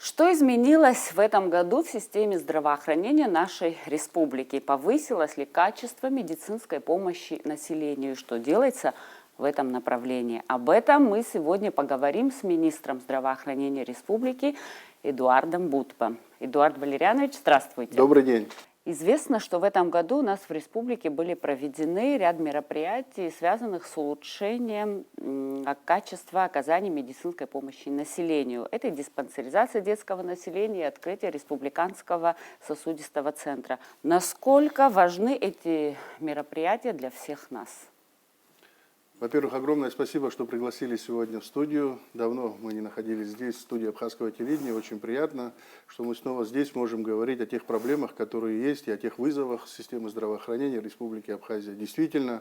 Что изменилось в этом году в системе здравоохранения нашей республики? Повысилось ли качество медицинской помощи населению? Что делается в этом направлении? Об этом мы сегодня поговорим с министром здравоохранения республики Эдуардом Бутпо. Эдуард Валерьянович, здравствуйте. Добрый день. Известно, что в этом году у нас в республике были проведены ряд мероприятий, связанных с улучшением качества оказания медицинской помощи населению. Это диспансеризация детского населения и открытие республиканского сосудистого центра. Насколько важны эти мероприятия для всех нас? Во-первых, огромное спасибо, что пригласили сегодня в студию. Давно мы не находились здесь, в студии Абхазского телевидения. Очень приятно, что мы снова здесь можем говорить о тех проблемах, которые есть, и о тех вызовах системы здравоохранения Республики Абхазия. Действительно,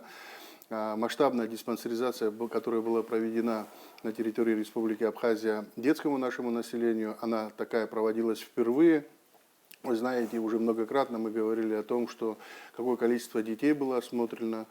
масштабная диспансеризация, которая была проведена на территории Республики Абхазия детскому нашему населению, она такая проводилась впервые. Вы знаете, уже многократно мы говорили о том, что какое количество детей было осмотрено,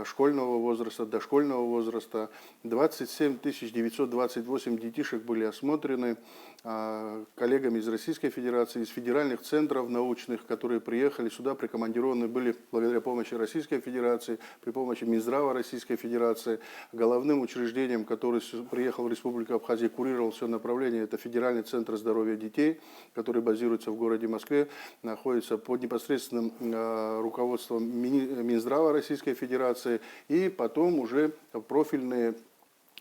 школьного возраста, дошкольного возраста. 27 928 детишек были осмотрены коллегами из Российской Федерации, из федеральных центров научных, которые приехали сюда, прикомандированы были благодаря помощи Российской Федерации, при помощи Минздрава Российской Федерации. Головным учреждением, который приехал в Республику Абхазия, курировал все направление, это Федеральный центр здоровья детей, который базируется в городе Москве, находится под непосредственным руководством Минздрава Российской Федерации, и потом уже профильные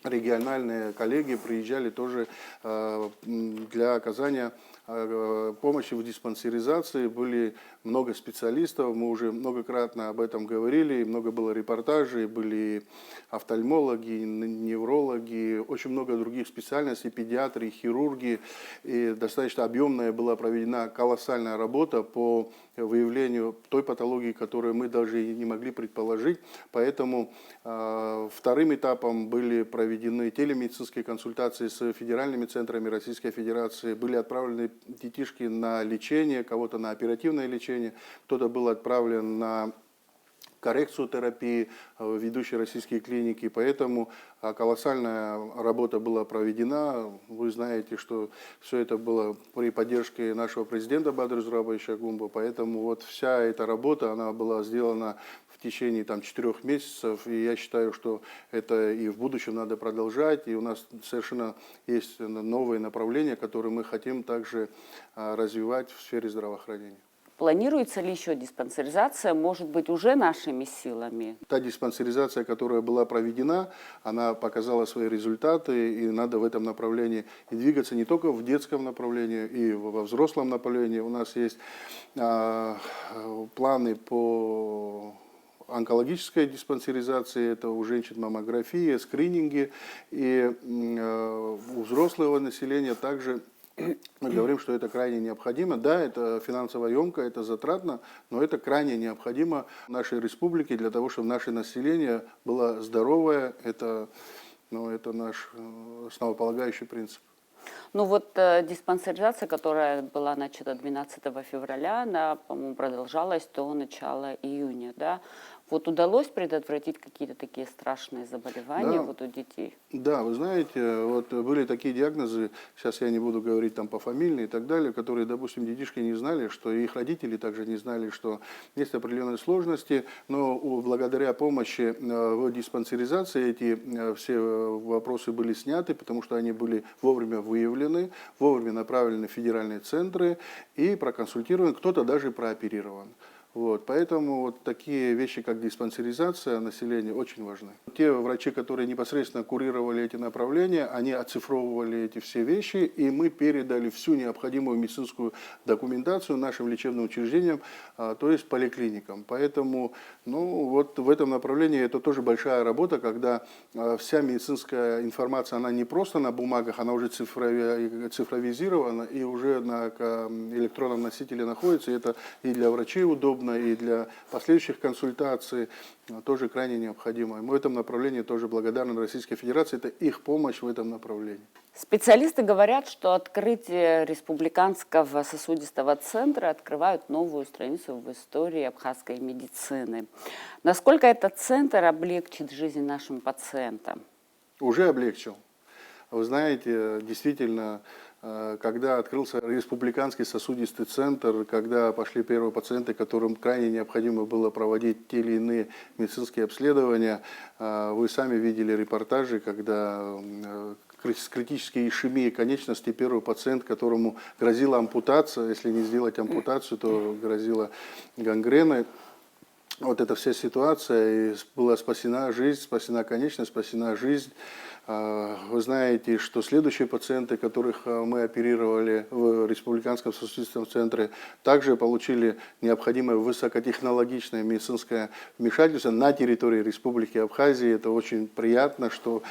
региональные коллеги приезжали тоже для оказания помощи в диспансеризации. Были много специалистов, мы уже многократно об этом говорили, много было репортажей, были офтальмологи, неврологи, очень много других специальностей, педиатры, хирурги. И достаточно объемная была проведена колоссальная работа по выявлению той патологии, которую мы даже и не могли предположить. Поэтому вторым этапом были проведены телемедицинские консультации с федеральными центрами Российской Федерации, были отправлены детишки на лечение, кого-то на оперативное лечение, кто-то был отправлен на коррекцию терапии в ведущие российские клиники. Поэтому колоссальная работа была проведена. Вы знаете, что все это было при поддержке нашего президента Бадыры Журабовича Гумба. Поэтому вот вся эта работа, она была сделана в течение 4 месяцев. И я считаю, что это и в будущем надо продолжать. И у нас совершенно есть новые направления, которые мы хотим также развивать в сфере здравоохранения. Планируется ли еще диспансеризация, может быть, уже нашими силами? Та диспансеризация, которая была проведена, она показала свои результаты, и надо в этом направлении и двигаться не только в детском направлении, и во взрослом направлении. У нас есть планы по онкологической диспансеризации, это у женщин маммография, скрининги, и у взрослого населения также мы говорим, что это крайне необходимо. Да, это финансово емко, это затратно, но это крайне необходимо нашей республике для того, чтобы наше население было здоровое. Это наш основополагающий принцип. Ну вот диспансеризация, которая была начата 12 февраля, она, по-моему, продолжалась до начала июня, да? Вот удалось предотвратить какие-то такие страшные заболевания у детей? Да, вы знаете, вот были такие диагнозы, сейчас я не буду говорить пофамильные и так далее, которые, допустим, детишки не знали, что и их родители также не знали, что есть определенные сложности, но благодаря помощи в диспансеризации эти все вопросы были сняты, потому что они были вовремя выявлены, вовремя направлены в федеральные центры и проконсультированы, кто-то даже прооперирован. Поэтому вот такие вещи, как диспансеризация населения, очень важны. Те врачи, которые непосредственно курировали эти направления, они оцифровывали эти все вещи, и мы передали всю необходимую медицинскую документацию нашим лечебным учреждениям, то есть поликлиникам. Поэтому вот в этом направлении это тоже большая работа, когда вся медицинская информация, она не просто на бумагах, она уже цифровизирована и уже на электронном носителе находится. И это и для врачей удобно, и для последующих консультаций тоже крайне необходимо. Мы в этом направлении тоже благодарны Российской Федерации, это их помощь в этом направлении. Специалисты говорят, что открытие республиканского сосудистого центра открывает новую страницу в истории абхазской медицины. Насколько этот центр облегчит жизнь нашим пациентам? Уже облегчил. Вы знаете, действительно, когда открылся республиканский сосудистый центр, когда пошли первые пациенты, которым крайне необходимо было проводить те или иные медицинские обследования, вы сами видели репортажи, когда с критической ишемией конечностей первый пациент, которому грозила ампутация, если не сделать ампутацию, то грозила гангрена. Вот эта вся ситуация, и была спасена жизнь, спасена конечность, спасена жизнь. Вы знаете, что следующие пациенты, которых мы оперировали в Республиканском сосудистом центре, также получили необходимое высокотехнологичное медицинское вмешательство на территории Республики Абхазия. Это очень приятно, что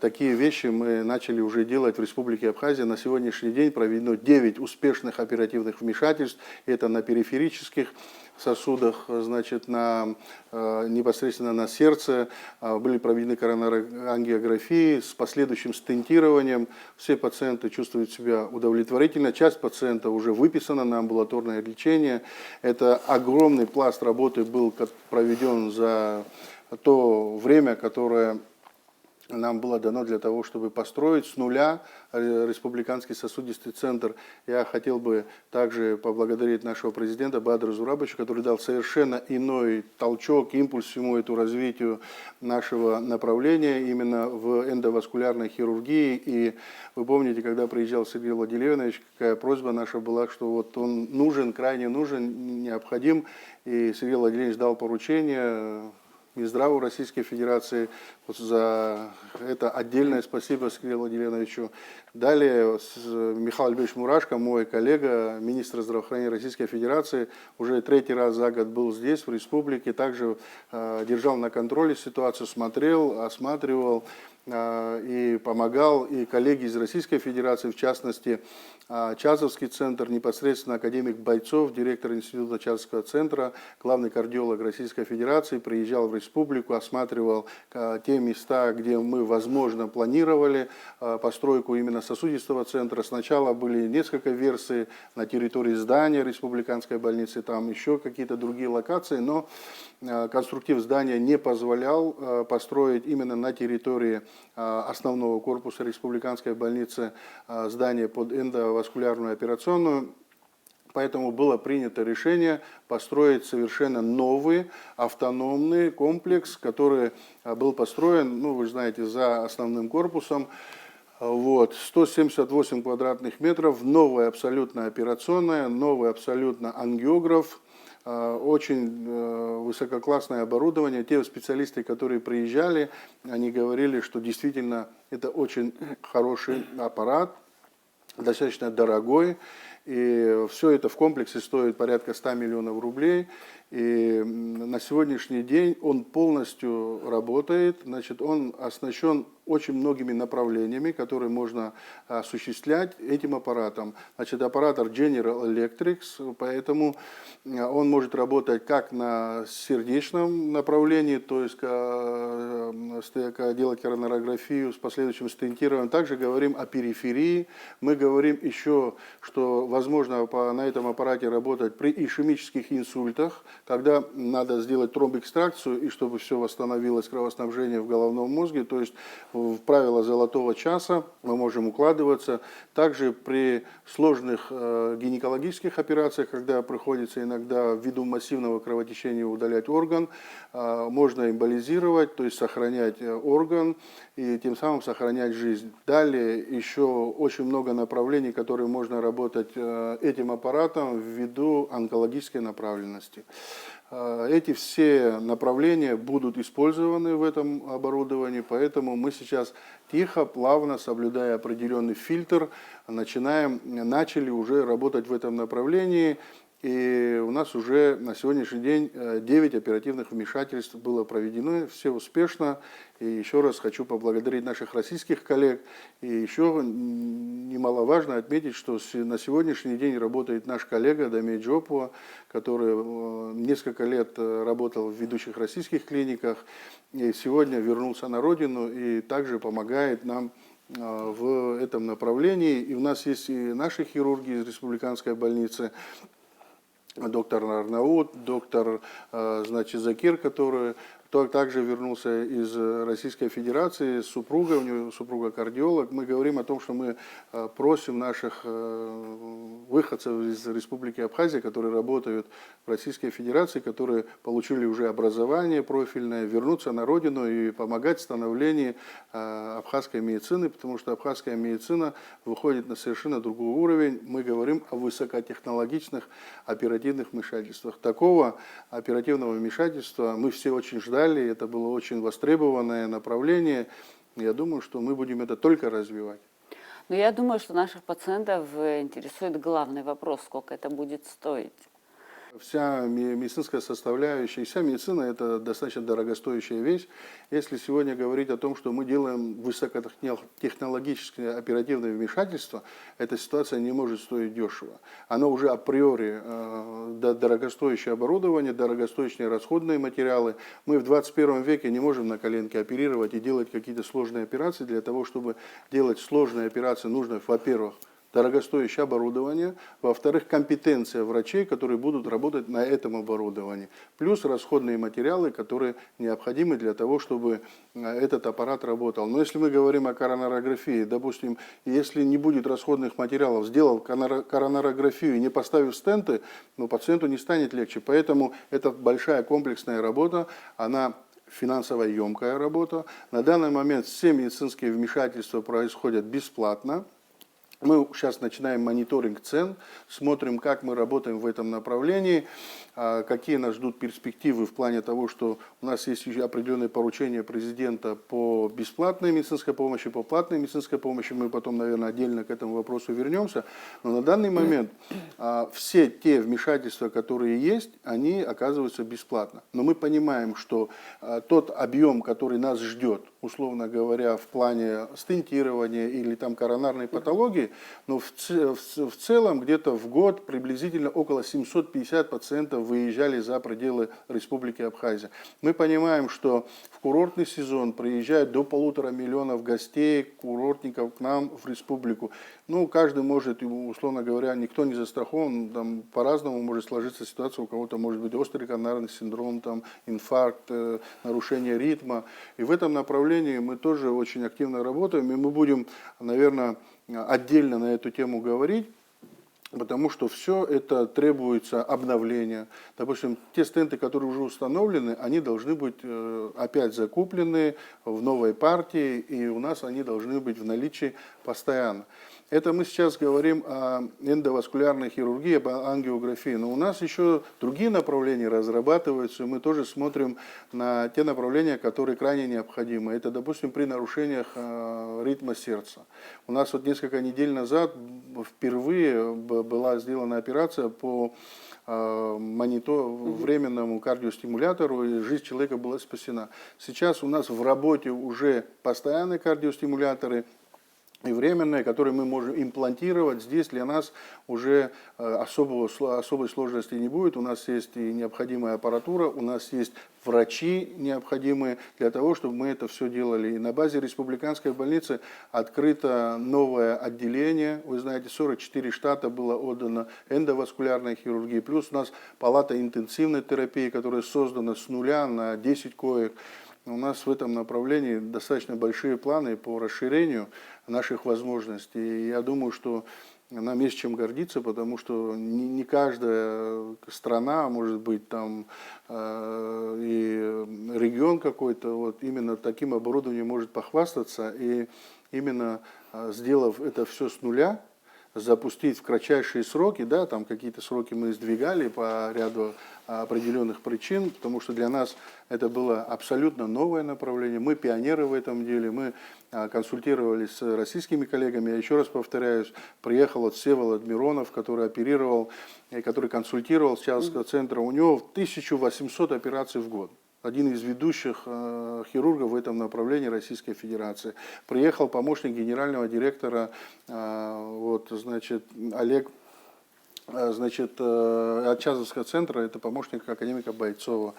такие вещи мы начали уже делать в Республике Абхазия. На сегодняшний день проведено 9 успешных оперативных вмешательств. Это на периферических сосудах, значит, непосредственно на сердце, были проведены коронарангиографии с последующим стентированием. Все пациенты чувствуют себя удовлетворительно. Часть пациентов уже выписана на амбулаторное лечение. Это огромный пласт работы был проведен за то время, которое нам было дано для того, чтобы построить с нуля Республиканский сосудистый центр. Я хотел бы также поблагодарить нашего президента Бадыра Зурабовича, который дал совершенно иной толчок, импульс всему этому развитию нашего направления именно в эндоваскулярной хирургии. И вы помните, когда приезжал Сергей Владимирович, какая просьба наша была, что вот он нужен, крайне нужен, необходим. И Сергей Владимирович дал поручение Минздраву Российской Федерации. Вот за это отдельное спасибо Сергею Владимировичу. Далее Михаил Альбертович Мурашко, мой коллега, министр здравоохранения Российской Федерации, уже 3-й раз за год был здесь, в республике, также держал на контроле ситуацию, смотрел, осматривал и помогал, и коллеги из Российской Федерации, в частности, Чазовский центр, непосредственно академик Бойцов, директор Института Чазовского центра, главный кардиолог Российской Федерации, приезжал в республику, осматривал те места, где мы, возможно, планировали постройку именно сосудистого центра. Сначала были несколько версий на территории здания Республиканской больницы, там еще какие-то другие локации, но конструктив здания не позволял построить именно на территории основного корпуса Республиканской больницы здание под эндоваскулярную операционную. Поэтому было принято решение построить совершенно новый автономный комплекс, который был построен, ну, вы знаете, за основным корпусом. Вот, 178 квадратных метров, новая абсолютно операционная, новый абсолютно ангиограф. Очень высококлассное оборудование. Те специалисты, которые приезжали, они говорили, что действительно это очень хороший аппарат, достаточно дорогой. И все это в комплексе стоит порядка 100 миллионов рублей. И на сегодняшний день он полностью работает. Значит, он оснащен очень многими направлениями, которые можно осуществлять этим аппаратом. Значит, оператор General Electric, поэтому он может работать как на сердечном направлении, то есть делать коронарографию с последующим стентированием. Также говорим о периферии. Мы говорим еще, что возможно на этом аппарате работать при ишемических инсультах, когда надо сделать тромбэкстракцию, и чтобы все восстановилось, кровоснабжение в головном мозге, то есть в правила золотого часа мы можем укладываться. Также при сложных гинекологических операциях, когда приходится иногда ввиду массивного кровотечения удалять орган, можно эмболизировать, то есть сохранять орган и тем самым сохранять жизнь. Далее еще очень много направлений, которые можно работать этим аппаратом ввиду онкологической направленности. Эти все направления будут использованы в этом оборудовании, поэтому мы сейчас тихо, плавно, соблюдая определенный фильтр, начали уже работать в этом направлении. И у нас уже на сегодняшний день 9 оперативных вмешательств было проведено, все успешно. И еще раз хочу поблагодарить наших российских коллег. И еще немаловажно отметить, что на сегодняшний день работает наш коллега Дамир Джопуа, который несколько лет работал в ведущих российских клиниках. И сегодня вернулся на родину и также помогает нам в этом направлении. И у нас есть и наши хирурги из республиканской больницы, доктор Арнаут, доктор, значит, Закир, который также вернулся из Российской Федерации с супругой, у него супруга кардиолог. Мы говорим о том, что мы просим наших выходцев из Республики Абхазия, которые работают в Российской Федерации, которые получили уже образование профильное, вернуться на родину и помогать в становлении абхазской медицины, потому что абхазская медицина выходит на совершенно другой уровень. Мы говорим о высокотехнологичных оперативных вмешательствах. Такого оперативного вмешательства мы все очень ждали, это было очень востребованное направление. Я думаю, что мы будем это только развивать. Но я думаю, что наших пациентов интересует главный вопрос, сколько это будет стоить. Вся медицинская составляющая, и вся медицина – это достаточно дорогостоящая вещь. Если сегодня говорить о том, что мы делаем высокотехнологическое оперативное вмешательство, эта ситуация не может стоить дешево. Оно уже априори дорогостоящее оборудование, дорогостоящие расходные материалы. Мы в 21 веке не можем на коленке оперировать и делать какие-то сложные операции. Для того, чтобы делать сложные операции, нужно, во-первых, дорогостоящее оборудование, во-вторых, компетенция врачей, которые будут работать на этом оборудовании, плюс расходные материалы, которые необходимы для того, чтобы этот аппарат работал. Но если мы говорим о коронарографии, допустим, если не будет расходных материалов, сделал коронарографию и не поставив стенты, пациенту не станет легче. Поэтому это большая комплексная работа, она финансово емкая работа. На данный момент все медицинские вмешательства происходят бесплатно. Мы сейчас начинаем мониторинг цен, смотрим, как мы работаем в этом направлении, какие нас ждут перспективы в плане того, что у нас есть определенные поручения президента по бесплатной медицинской помощи, по платной медицинской помощи. Мы потом, наверное, отдельно к этому вопросу вернемся. Но на данный момент все те вмешательства, которые есть, они оказываются бесплатно. Но мы понимаем, что тот объем, который нас ждет, условно говоря, в плане стентирования или там коронарной патологии, но в целом где-то в год приблизительно около 750 пациентов выезжали за пределы Республики Абхазия. Мы понимаем, что в курортный сезон приезжают до 1,5 миллиона гостей, курортников к нам в республику. Каждый может, условно говоря, никто не застрахован, там по-разному может сложиться ситуация, у кого-то может быть острый коронарный синдром, там, инфаркт, нарушение ритма. И в этом направлении мы тоже очень активно работаем, и мы будем, наверное, отдельно на эту тему говорить, потому что все это требуется обновления. Допустим, те стенты, которые уже установлены, они должны быть опять закуплены в новой партии, и у нас они должны быть в наличии постоянно. Это мы сейчас говорим о эндоваскулярной хирургии, об ангиографии, но у нас еще другие направления разрабатываются, и мы тоже смотрим на те направления, которые крайне необходимы. Это, допустим, при нарушениях ритма сердца. У нас вот несколько недель назад впервые была сделана операция по временному кардиостимулятору, и жизнь человека была спасена. Сейчас у нас в работе уже постоянные кардиостимуляторы и временные, которые мы можем имплантировать. Здесь для нас уже особой сложности не будет. У нас есть и необходимая аппаратура, у нас есть врачи необходимые для того, чтобы мы это все делали. И на базе республиканской больницы открыто новое отделение. Вы знаете, 44 штата было отдано эндоваскулярной хирургии. Плюс у нас палата интенсивной терапии, которая создана с нуля на 10 коек. У нас в этом направлении достаточно большие планы по расширению наших возможностей. И я думаю, что нам есть чем гордиться, потому что не каждая страна, может быть, там и регион какой-то, вот именно таким оборудованием может похвастаться. И именно сделав это все с нуля, запустить в кратчайшие сроки, да, там какие-то сроки мы сдвигали по ряду определенных причин, потому что для нас это было абсолютно новое направление. Мы пионеры в этом деле, мы консультировались с российскими коллегами. Я еще раз повторяюсь, приехал вот Всеволод Миронов, который оперировал, который консультировал с Чалского центра. У него 1800 операций в год. Один из ведущих хирургов в этом направлении Российской Федерации. Приехал помощник генерального директора, Олег, от Чазовского центра, это помощник академика Бойцова.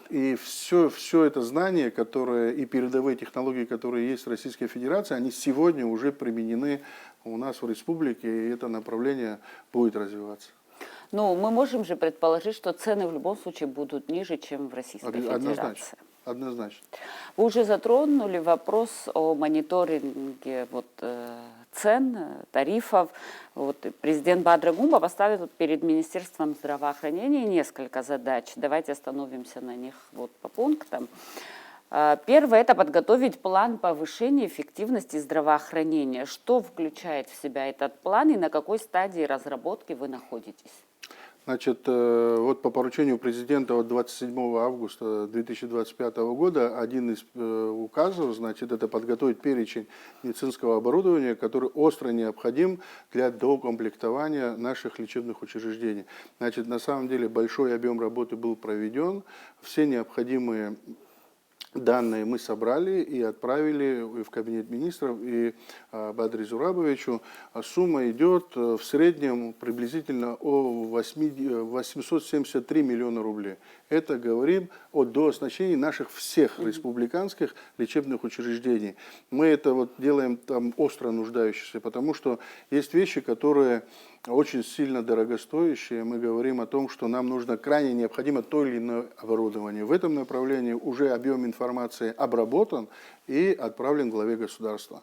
И все это знание, и передовые технологии, которые есть в Российской Федерации, они сегодня уже применены у нас в республике, и это направление будет развиваться. Ну, мы можем же предположить, что цены в любом случае будут ниже, чем в Российской Однозначно. Федерации. Однозначно. Вы уже затронули вопрос о мониторинге цен, тарифов. Вот президент Бадра Гумба поставил перед Министерством здравоохранения несколько задач. Давайте остановимся на них вот по пунктам. Первое – это подготовить план повышения эффективности здравоохранения. Что включает в себя этот план и на какой стадии разработки вы находитесь? Значит, вот по поручению президента от 27 августа 2025 года один из указов, значит, это подготовить перечень медицинского оборудования, который остро необходим для доукомплектования наших лечебных учреждений. Значит, на самом деле большой объем работы был проведен, все необходимые данные мы собрали и отправили в кабинет министров и Бадре Зурабовичу. Сумма идет в среднем приблизительно о 873 миллиона рублей. Это говорим о дооснащении наших всех республиканских лечебных учреждений. Мы это вот делаем там остро нуждающиеся, потому что есть вещи, которые очень сильно дорогостоящие. Мы говорим о том, что нам нужно крайне необходимо то или иное оборудование. В этом направлении уже объем информации обработан и отправлен главе государства.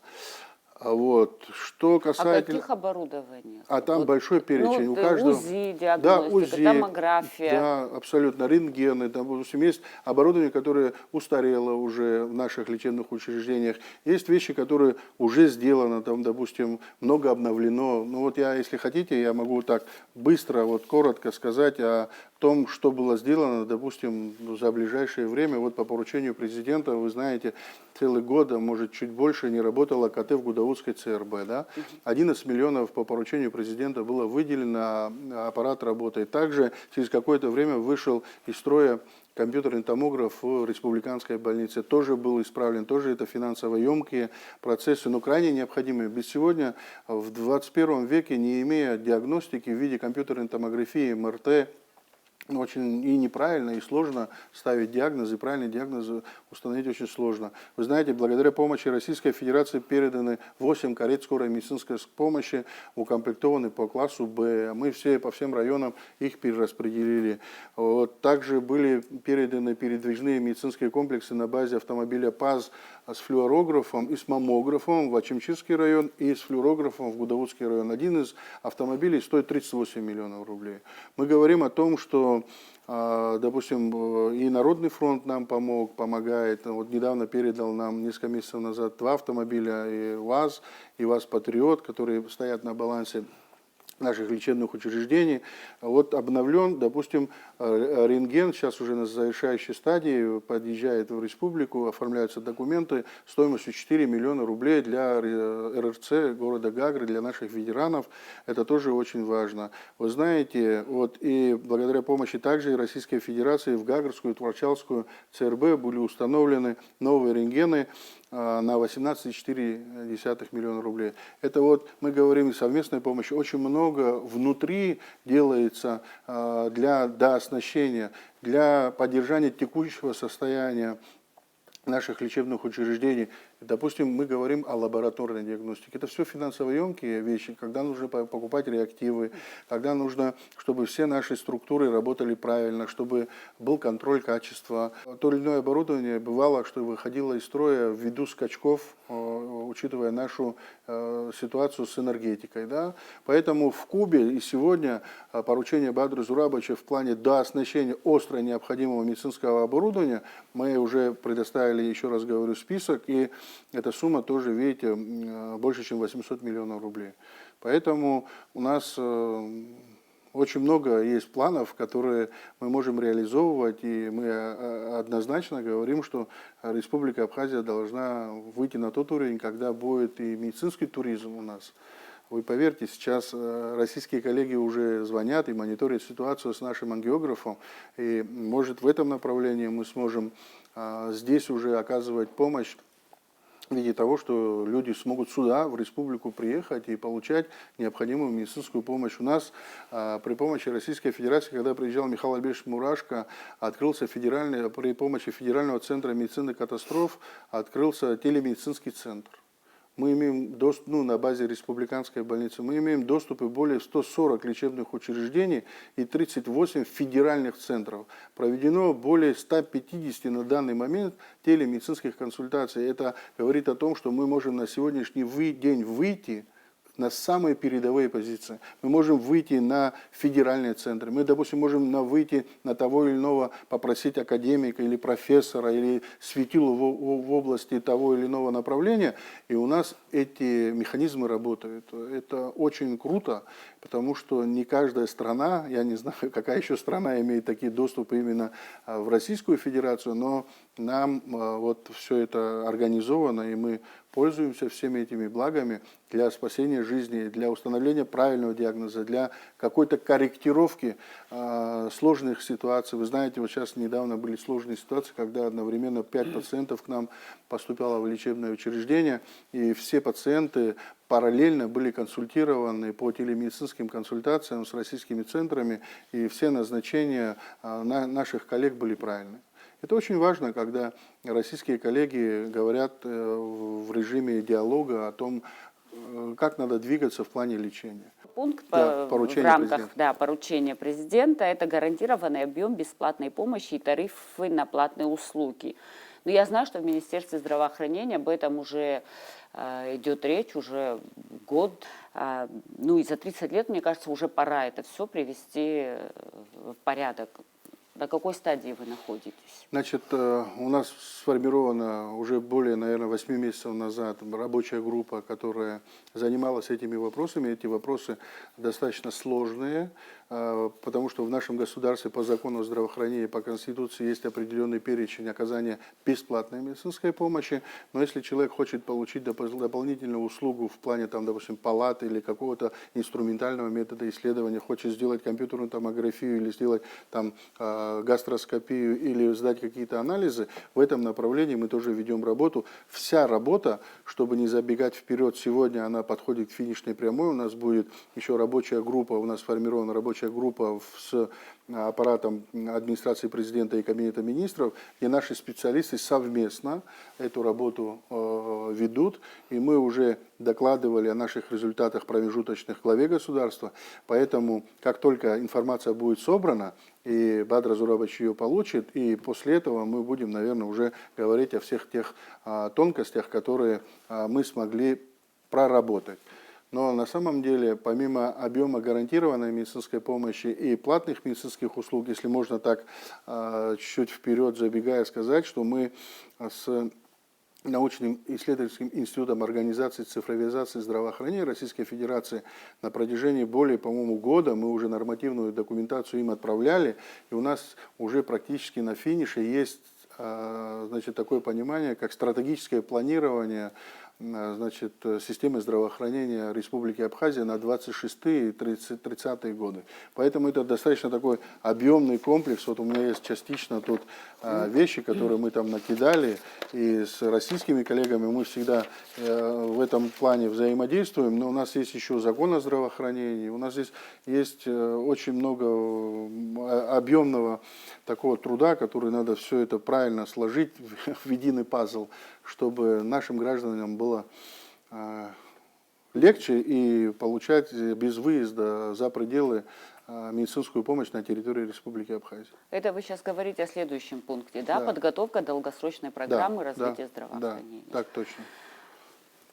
Вот. Что касательно... О каких оборудованиях? А там вот, большой перечень. У каждого... УЗИ, диагностика, да, УЗИ, томография. Да, абсолютно. Рентгены. Там, допустим, есть оборудование, которое устарело уже в наших лечебных учреждениях. Есть вещи, которые уже сделано, там, допустим, много обновлено. Ну вот я, если хотите, я могу так быстро, вот коротко сказать о том, что было сделано, допустим, за ближайшее время. Вот по поручению президента, вы знаете, целый год, а может чуть больше, не работала КТ в Гудаутской ЦРБ. Да? 11 миллионов по поручению президента было выделено, аппарат работает. Также через какое-то время вышел из строя компьютерный томограф в республиканской больнице. Тоже был исправлен, тоже это финансово емкие процессы, но крайне необходимые. Ведь сегодня в 21 веке, не имея диагностики в виде компьютерной томографии, МРТ, очень и неправильно, и сложно ставить диагнозы, и правильные диагнозы установить очень сложно. Вы знаете, благодаря помощи Российской Федерации переданы 8 карет скорой медицинской помощи, укомплектованы по классу Б. Мы все по всем районам их перераспределили. Вот. Также были переданы передвижные медицинские комплексы на базе автомобиля ПАЗ с флюорографом и с маммографом в Ачимчирский район и с флюорографом в Гудаутский район. Один из автомобилей стоит 38 миллионов рублей. Мы говорим о том, что допустим, и Народный фронт нам помогает. Вот недавно передал нам несколько месяцев назад 2 автомобиля, и ВАЗ, и ВАЗ-Патриот, которые стоят на балансе наших лечебных учреждений. Вот обновлен, допустим, рентген, сейчас уже на завершающей стадии, подъезжает в республику, оформляются документы стоимостью 4 миллиона рублей для РРЦ города Гагры, для наших ветеранов. Это тоже очень важно. Вы знаете, вот и благодаря помощи также и Российской Федерации в Гагрскую и Творчалскую ЦРБ были установлены новые рентгены на 18,4 миллиона рублей. Это вот мы говорим о совместной помощи. Очень много внутри делается для дооснащения, для поддержания текущего состояния наших лечебных учреждений. Допустим, мы говорим о лабораторной диагностике. Это все финансово емкие вещи, когда нужно покупать реактивы, когда нужно, чтобы все наши структуры работали правильно, чтобы был контроль качества. То или иное оборудование бывало, что выходило из строя ввиду скачков, учитывая нашу ситуацию с энергетикой. Да? Поэтому в Кубе и сегодня поручение Бадры Зурабовича в плане дооснащения остро необходимого медицинского оборудования мы уже предоставили, еще раз говорю, список, и эта сумма тоже, видите, больше, чем 800 миллионов рублей. Поэтому у нас очень много есть планов, которые мы можем реализовывать, и мы однозначно говорим, что Республика Абхазия должна выйти на тот уровень, когда будет и медицинский туризм у нас. Вы поверьте, сейчас российские коллеги уже звонят и мониторят ситуацию с нашим ангиографом, и может в этом направлении мы сможем здесь уже оказывать помощь в виде того, что люди смогут сюда, в республику, приехать и получать необходимую медицинскую помощь. У нас при помощи Российской Федерации, когда приезжал Михаил Альбертович Мурашко, открылся при помощи Федерального центра медицины катастроф, открылся телемедицинский центр. Мы имеем доступ, на базе республиканской больницы, мы имеем доступ и более 140 лечебных учреждений и 38 федеральных центров. Проведено более 150 на данный момент телемедицинских консультаций. Это говорит о том, что мы можем на сегодняшний день выйти на самые передовые позиции. Мы можем выйти на федеральные центры. Мы, допустим, можем выйти на того или иного, попросить академика или профессора, или светилу в области того или иного направления. И у нас эти механизмы работают. Это очень круто, потому что не каждая страна, я не знаю, какая еще страна имеет такие доступы именно в Российскую Федерацию, но нам вот все это организовано, и мы пользуемся всеми этими благами для спасения жизни, для установления правильного диагноза, для какой-то корректировки сложных ситуаций. Вы знаете, вот сейчас недавно были сложные ситуации, когда одновременно 5 пациентов к нам поступало в лечебное учреждение, и все пациенты параллельно были консультированы по телемедицинским консультациям с российскими центрами, и все назначения наших коллег были правильны. Это очень важно, когда российские коллеги говорят в режиме диалога о том, как надо двигаться в плане лечения. Пункт Да, в рамках поручения президента – это гарантированный объем бесплатной помощи и тарифы на платные услуги. Но я знаю, что в Министерстве здравоохранения об этом уже идет речь, уже год. Ну и за 30 лет, мне кажется, уже пора это все привести в порядок. На какой стадии вы находитесь? Значит, у нас сформирована уже более, наверное, 8 месяцев назад рабочая группа, которая занималась этими вопросами. Эти вопросы достаточно сложные, потому что в нашем государстве по закону о здравоохранении, по Конституции есть определенный перечень оказания бесплатной медицинской помощи. Но если человек хочет получить дополнительную услугу в плане, там, допустим, палаты или какого-то инструментального метода исследования, хочет сделать компьютерную томографию или сделать там гастроскопию или сдать какие-то анализы, в этом направлении мы тоже ведем работу. Вся работа, чтобы не забегать вперед, сегодня она подходит к финишной прямой, у нас будет еще рабочая группа, у нас сформирована рабочая группа с аппаратом администрации президента и кабинета министров, где наши специалисты совместно эту работу ведут, и мы уже докладывали о наших результатах промежуточных главе государства, поэтому как только информация будет собрана, и Бадра Зурабович ее получит, и после этого мы будем, наверное, уже говорить о всех тех тонкостях, которые мы смогли проработать. Но на самом деле, помимо объема гарантированной медицинской помощи и платных медицинских услуг, если можно так чуть-чуть вперед забегая сказать, что мы с научным исследовательским институтом организации цифровизации здравоохранения Российской Федерации на протяжении более, по-моему, года мы уже нормативную документацию им отправляли, и у нас уже практически на финише есть, значит, такое понимание, как стратегическое планирование, значит, системы здравоохранения Республики Абхазия на 26-е и 30-е годы. Поэтому это достаточно такой объемный комплекс. Вот у меня есть частично тут вещи, которые мы там накидали, и с российскими коллегами мы всегда в этом плане взаимодействуем, но у нас есть еще закон о здравоохранении, у нас здесь есть очень много объемного такого труда, который надо все это правильно сложить в единый пазл, чтобы нашим гражданам было легче и получать без выезда за пределы медицинскую помощь на территории Республики Абхазия. Это вы сейчас говорите о следующем пункте, да? Да. Подготовка долгосрочной программы развития здравоохранения. Да, так точно.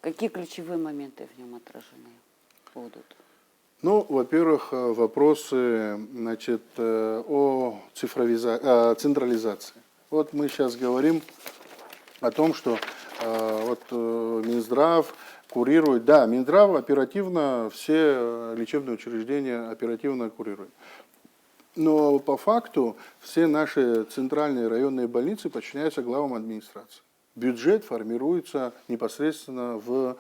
Какие ключевые моменты в нем отражены будут? Ну, во-первых, вопросы, значит, о централизации. Вот мы сейчас говорим о том, что вот Минздрав курирует, да, Минздрав оперативно все лечебные учреждения оперативно курирует. Но по факту все наши центральные районные больницы подчиняются главам администрации. Бюджет формируется непосредственно в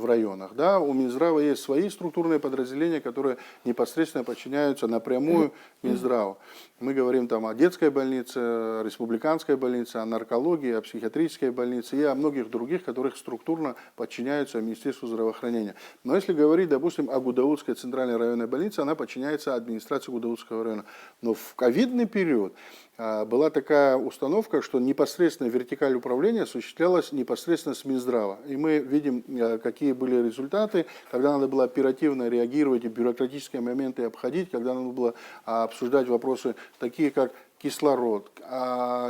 районах. Да? У Минздрава есть свои структурные подразделения, которые непосредственно подчиняются напрямую Минздраву. Мы говорим там о детской больнице, о республиканской больнице, о наркологии, о психиатрической больнице и о многих других, которые структурно подчиняются Министерству здравоохранения. Но если говорить, допустим, о Гудаутской центральной районной больнице, она подчиняется администрации Гудаутского района. Но в ковидный период была такая установка, что непосредственно вертикаль управления осуществлялась непосредственно с Минздрава. И мы видим, какие были результаты, когда надо было оперативно реагировать и бюрократические моменты обходить, когда надо было обсуждать вопросы такие, как кислород,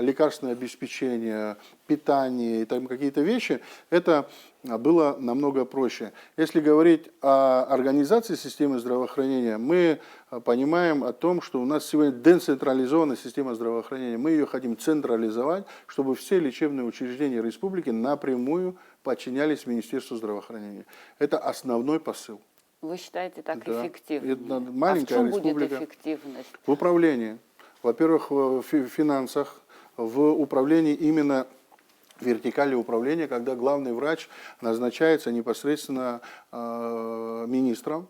лекарственное обеспечение, питание и там какие-то вещи, это было намного проще. Если говорить о организации системы здравоохранения, мы понимаем о том, что у нас сегодня децентрализованная система здравоохранения. Мы ее хотим централизовать, чтобы все лечебные учреждения республики напрямую подчинялись Министерству здравоохранения. Это основной посыл. Вы считаете так Да. эффективно? Это маленькая а в чем будет республика. эффективность? В управлении. Во-первых, в финансах, в управлении именно вертикали управления, когда главный врач назначается непосредственно министром.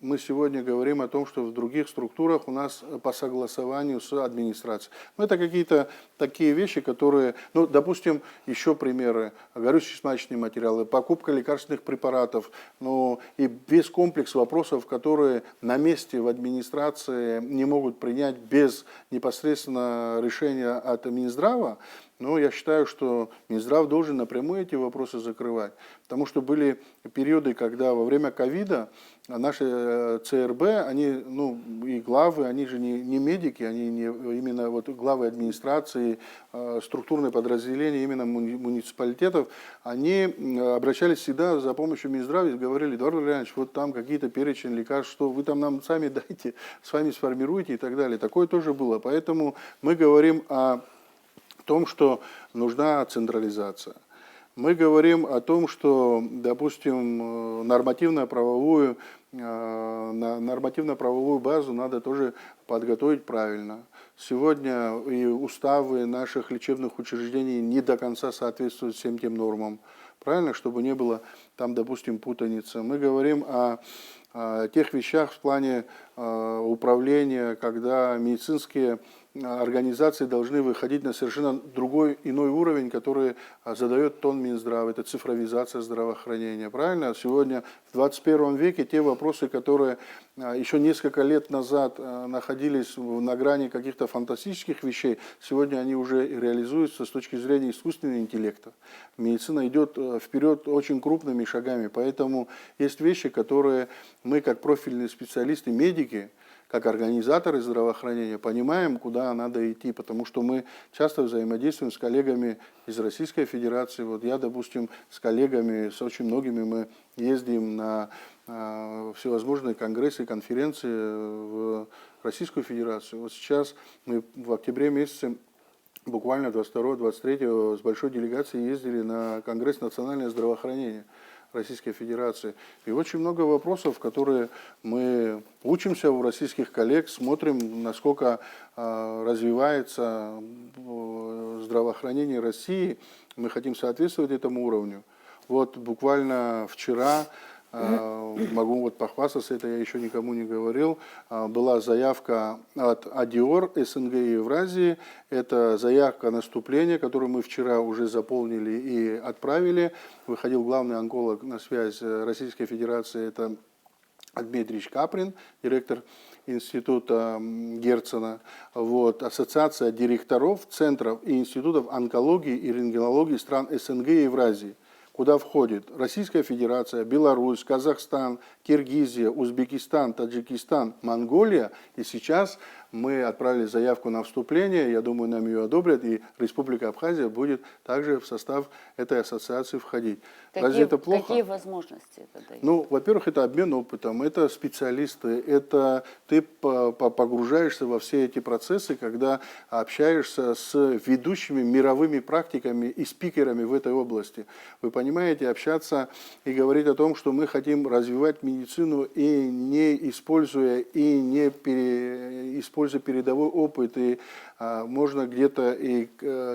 Мы сегодня говорим о том, что в других структурах у нас по согласованию с администрацией. Но это какие-то такие вещи, которые, ну, допустим, еще примеры, горючие смазочные материалы, покупка лекарственных препаратов, ну, и весь комплекс вопросов, которые на месте в администрации не могут принять без непосредственно решения от Минздрава. Но я считаю, что Минздрав должен напрямую эти вопросы закрывать. Потому что были периоды, когда во время ковида наши ЦРБ, они, ну, и главы, они же не медики, они не, именно вот главы администрации, структурные подразделения именно муниципалитетов, они обращались всегда за помощью Минздрава и говорили: Эдуард Валерьянович, вот там какие-то перечень лекарств, что вы там нам сами дайте, с вами сформируйте и так далее. Такое тоже было. Поэтому мы говорим о том, что нужна централизация. Мы говорим о том, что, допустим, нормативно-правовую базу надо тоже подготовить правильно. Сегодня и уставы наших лечебных учреждений не до конца соответствуют всем тем нормам. Правильно, чтобы не было там, допустим, путаницы. Мы говорим о тех вещах в плане управления, когда медицинские организации должны выходить на совершенно другой, иной уровень, который задает тон Минздрава. Это цифровизация здравоохранения. Правильно? Сегодня в 21 веке те вопросы, которые еще несколько лет назад находились на грани каких-то фантастических вещей, сегодня они уже реализуются с точки зрения искусственного интеллекта. Медицина идет вперед очень крупными шагами, поэтому есть вещи, которые мы, как профильные специалисты, медики, как организаторы здравоохранения, понимаем, куда надо идти, потому что мы часто взаимодействуем с коллегами из Российской Федерации. Вот я, допустим, с коллегами, с очень многими мы ездим на всевозможные конгрессы и конференции в Российскую Федерацию. Вот сейчас мы в октябре месяце, буквально 22-23, с большой делегацией ездили на Конгресс национального здравоохранения Российской Федерации. И очень много вопросов, которые мы учимся у российских коллег, смотрим, насколько развивается здравоохранение России. Мы хотим соответствовать этому уровню. Вот буквально вчера, могу вот похвастаться, это я еще никому не говорил, была заявка от АДИОР СНГ и Евразии. Это заявка на вступление, которую мы вчера уже заполнили и отправили. Выходил главный онколог на связь Российской Федерации, это Дмитрий Каприн, директор института Герцена. Вот, ассоциация директоров центров и институтов онкологии и рентгенологии стран СНГ и Евразии, куда входит Российская Федерация, Беларусь, Казахстан, Киргизия, Узбекистан, Таджикистан, Монголия. И сейчас мы отправили заявку на вступление, я думаю, нам ее одобрят, и Республика Абхазия будет также в состав этой ассоциации входить. Разве это плохо? Какие возможности это дает? Ну, во-первых, это обмен опытом, это специалисты, это ты погружаешься во все эти процессы, когда общаешься с ведущими мировыми практиками и спикерами в этой области. Вы понимаете, общаться и говорить о том, что мы хотим развивать медицину и не используя передовой опыт, и можно где-то и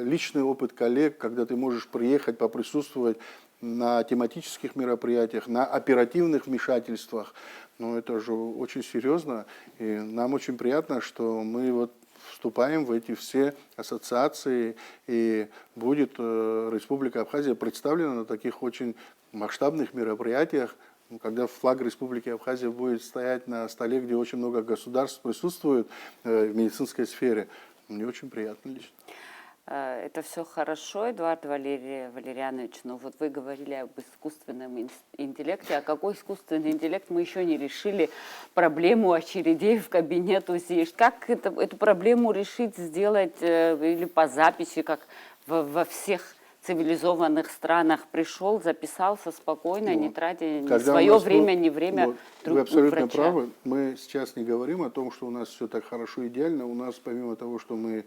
личный опыт коллег, когда ты можешь приехать, поприсутствовать на тематических мероприятиях, на оперативных вмешательствах. Ну, это же очень серьезно, и нам очень приятно, что мы вот вступаем в эти все ассоциации, и будет Республика Абхазия представлена на таких очень масштабных мероприятиях, когда флаг Республики Абхазия будет стоять на столе, где очень много государств присутствует в медицинской сфере. Мне очень приятно лично. Это все хорошо, Эдуард Валерьянович, но вот вы говорили об искусственном интеллекте. А какой искусственный интеллект? Мы еще не решили проблему очередей в кабинет УЗИ. Как эту проблему решить, сделать или по записи, как во всех цивилизованных странах пришел, записался спокойно, не тратя ни свое время, ни время Вы абсолютно врача. правы. Мы сейчас не говорим о том, что у нас все так хорошо, идеально. У нас, помимо того, что мы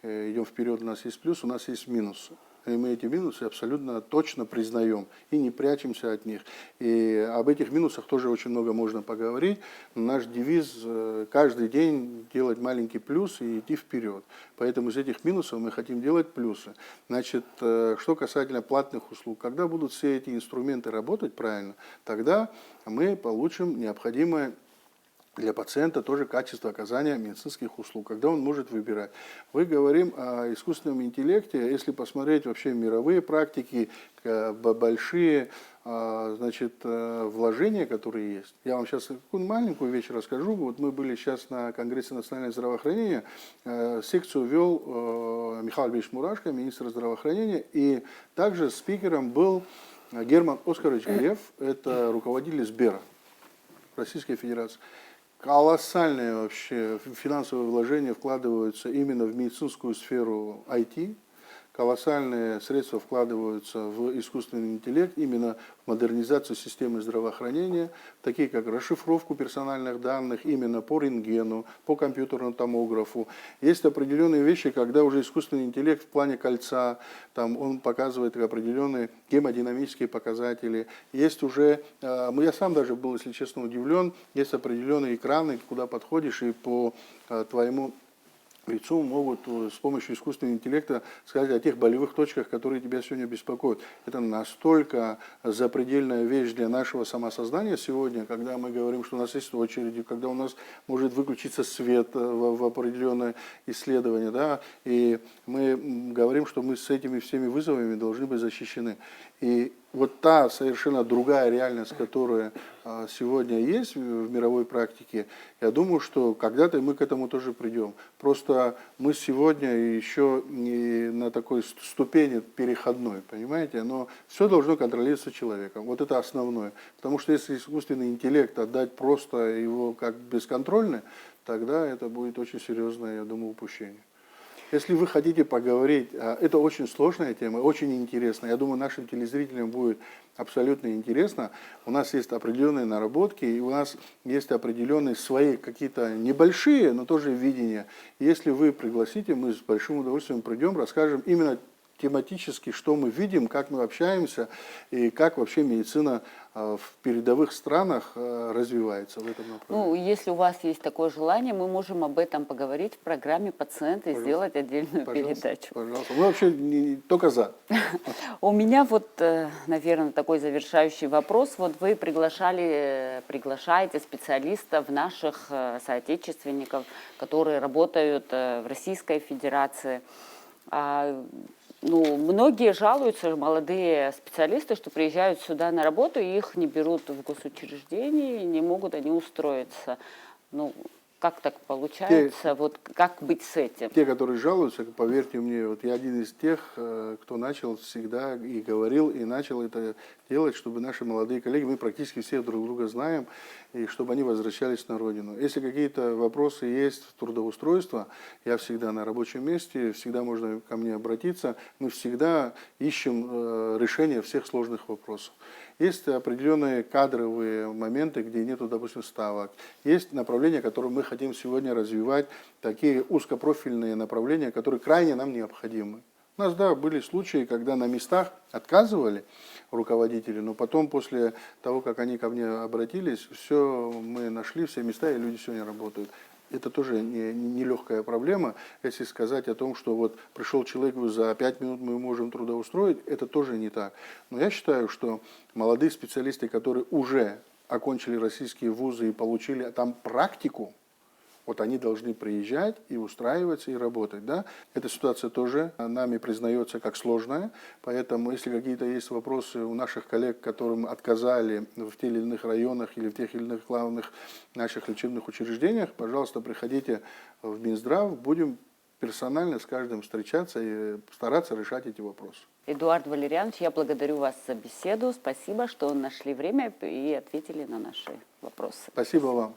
идем вперед, у нас есть плюс, у нас есть минусы. И мы эти минусы абсолютно точно признаем и не прячемся от них. И об этих минусах тоже очень много можно поговорить. Наш девиз каждый день делать маленький плюс и идти вперед. Поэтому из этих минусов мы хотим делать плюсы. Значит, что касательно платных услуг, когда будут все эти инструменты работать правильно, тогда мы получим необходимое для пациента тоже качество оказания медицинских услуг, когда он может выбирать. Мы говорим о искусственном интеллекте, если посмотреть вообще мировые практики, большие вложения, которые есть. Я вам сейчас такую маленькую вещь расскажу. Вот мы были сейчас на Конгрессе национального здравоохранения, секцию вел Михаил Альбертович Мурашко, министр здравоохранения, и также спикером был Герман Оскарович Греф, это руководитель Сбера Российской Федерации. Колоссальные вообще финансовые вложения вкладываются именно в медицинскую сферу IT. Колоссальные средства вкладываются в искусственный интеллект, именно в модернизацию системы здравоохранения, такие как расшифровку персональных данных именно по рентгену, по компьютерному томографу. Есть определенные вещи, когда уже искусственный интеллект в плане кольца, там он показывает определенные гемодинамические показатели. Есть уже, я сам даже был, если честно, удивлен, есть определенные экраны, куда подходишь и по твоему лицу могут с помощью искусственного интеллекта сказать о тех болевых точках, которые тебя сегодня беспокоят. Это настолько запредельная вещь для нашего самосознания сегодня, когда мы говорим, что у нас есть очереди, когда у нас может выключиться свет в определенное исследование, да, и мы говорим, что мы с этими всеми вызовами должны быть защищены. И вот та совершенно другая реальность, которая сегодня есть в мировой практике, я думаю, что когда-то мы к этому тоже придем. Просто мы сегодня еще не на такой ступени переходной, понимаете? Но все должно контролироваться человеком. Вот это основное. Потому что если искусственный интеллект отдать просто его как бесконтрольный, тогда это будет очень серьезное, я думаю, упущение. Если вы хотите поговорить, это очень сложная тема, очень интересная. Я думаю, нашим телезрителям будет абсолютно интересно. У нас есть определенные наработки, и у нас есть определенные свои какие-то небольшие, но тоже видения. Если вы пригласите, мы с большим удовольствием придем, расскажем именно тематически, что мы видим, как мы общаемся и как вообще медицина в передовых странах развивается в этом направлении. Ну, если у вас есть такое желание, мы можем об этом поговорить в программе «Пациенты» и сделать отдельную передачу. Пожалуйста, мы вообще только за. У меня вот, наверное, такой завершающий вопрос. Вот вы приглашаете специалистов, наших соотечественников, которые работают в Российской Федерации. Ну, многие жалуются, молодые специалисты, что приезжают сюда на работу, и их не берут в госучреждения, не могут они устроиться. Ну, как так получается? Вот как быть с этим? Те, которые жалуются, поверьте мне, вот я один из тех, кто начал всегда и говорил, и начал это делать, чтобы наши молодые коллеги, мы практически все друг друга знаем, и чтобы они возвращались на родину. Если какие-то вопросы есть в трудоустройстве, я всегда на рабочем месте, всегда можно ко мне обратиться, мы всегда ищем решение всех сложных вопросов. Есть определенные кадровые моменты, где нету, допустим, ставок. Есть направления, которые мы хотим сегодня развивать, такие узкопрофильные направления, которые крайне нам необходимы. У нас, да, были случаи, когда на местах отказывали руководители, но потом, после того, как они ко мне обратились, все мы нашли, все места, и люди сегодня работают. Это тоже не легкая проблема. Если сказать о том, что вот пришел человек, за 5 минут мы можем трудоустроить, это тоже не так. Но я считаю, что молодые специалисты, которые уже окончили российские вузы и получили там практику, вот они должны приезжать и устраиваться, и работать. Да? Эта ситуация тоже нами признается как сложная, поэтому если какие-то есть вопросы у наших коллег, которым отказали в тех или иных районах или в тех или иных главных наших лечебных учреждениях, пожалуйста, приходите в Минздрав, будем персонально с каждым встречаться и стараться решать эти вопросы. Эдуард Валерьянович, я благодарю вас за беседу. Спасибо, что нашли время и ответили на наши вопросы. Спасибо вам.